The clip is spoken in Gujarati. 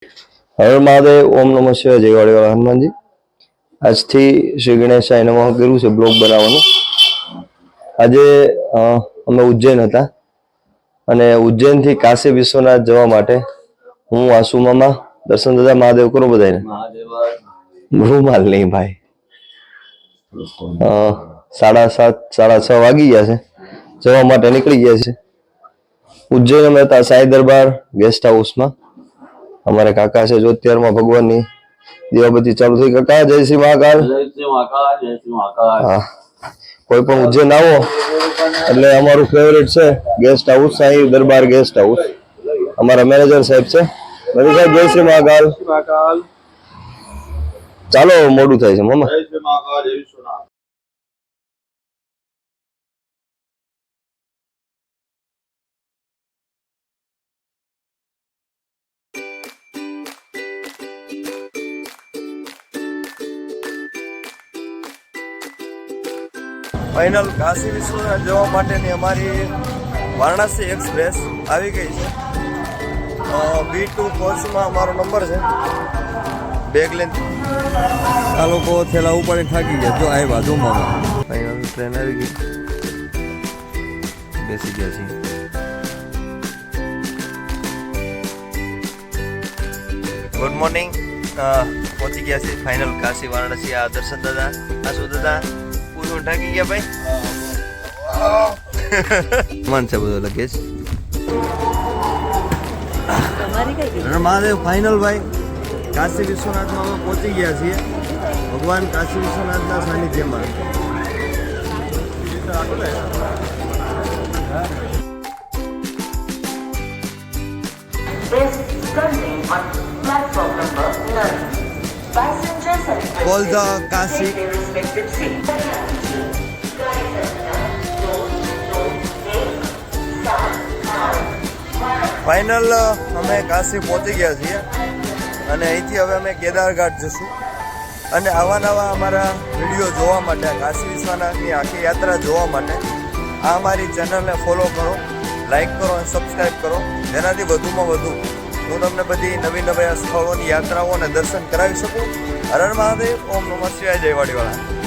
હર મહાદેવ, ઓમ નમઃ શિવાય, જય વાડીવાળા હનુમાનજી। આજથી શ્રી ગણેશાય નમઃ કર્યું છે બ્લોગ બનાવવાનું। આજે અમે ઉજ્જૈન હતા અને ઉજ્જૈનથી કાશી વિશ્વનાથ જવા માટે હું આસુ મામા દર્શન દાદા મહાદેવ કરો બધાને રૂમાલ નહીં ભાઈ। 7:30 6:30 વાગી ગયા છે, જવા માટે નીકળી ગયા છે। ઉજ્જૈન અમે હતા સાંઈ દરબાર ગેસ્ટ હાઉસમાં। हमारे काका से जो અત્યારમાં ભગવાનની દીવાબત્તી ચાલુ થઈ। કાકા જય શ્રી મહાકાલ। જય શ્રી મહાકાલ, જય શ્રી મહાકાલ। હા, કોઈ પણ ઉજ્જૈન આવો એટલે અમારું ફેવરેટ છે ગેસ્ટ હાઉસ સાંઈ દરબાર ગેસ્ટ હાઉસ। અમારા મેનેજર સાહેબ છે, મેનેજર સાહેબ જય શ્રી મહાકાલ। ચાલો મોડું થાય છે મામા। જય શ્રી મહાકાલ, જય વિશ્વનાથ। फाइनल काशी विश्वनाथ जवा माटेनी अमारी वाराणसी एक्सप्रेस આવી ગઈ છે। B2 કોચમાં અમારો નંબર છે। બેગ લઈને આ લોકો થેલા ઉપાડી થાકી ગયા। જો આવ્યા જો મામા, ફાઇનલ ટ્રેન આવી ગઈ, બેસી ગયા છીએ। ગુડ મોર્નિંગ, પહોંચી ગયા છે ફાઇનલ કાશી વારાણસી। આ દર્શન દાદા, આસુ દાદા પૂરું ઢાકી ગયા ભાઈ। મન છે બધું લગેજ। મહાદેવ ફાઇનલ ભાઈ કાશી વિશ્વનાથમાં અમે પહોંચી ગયા છીએ। ભગવાન કાશી વિશ્વનાથના સાનિધ્યમાં। Call the Kashi. ફાઇનલ અમે કાશી પહોંચી ગયા છીએ અને અહીંથી હવે અમે કેદારઘાટ જશું। અને આવા નવા અમારા વિડીયો જોવા માટે, કાશી વિશ્વનાથની આખી યાત્રા જોવા માટે આ અમારી ચેનલને ફોલો કરો, લાઈક કરો અને સબસ્ક્રાઈબ કરો, જેનાથી વધુમાં વધુ હું તમને બધી નવી સ્થળોની યાત્રાઓ અને દર્શન કરાવી શકું। હર હર મહાદેવ, ઓમ નમઃ શિવાય, જય વાડીવાળા।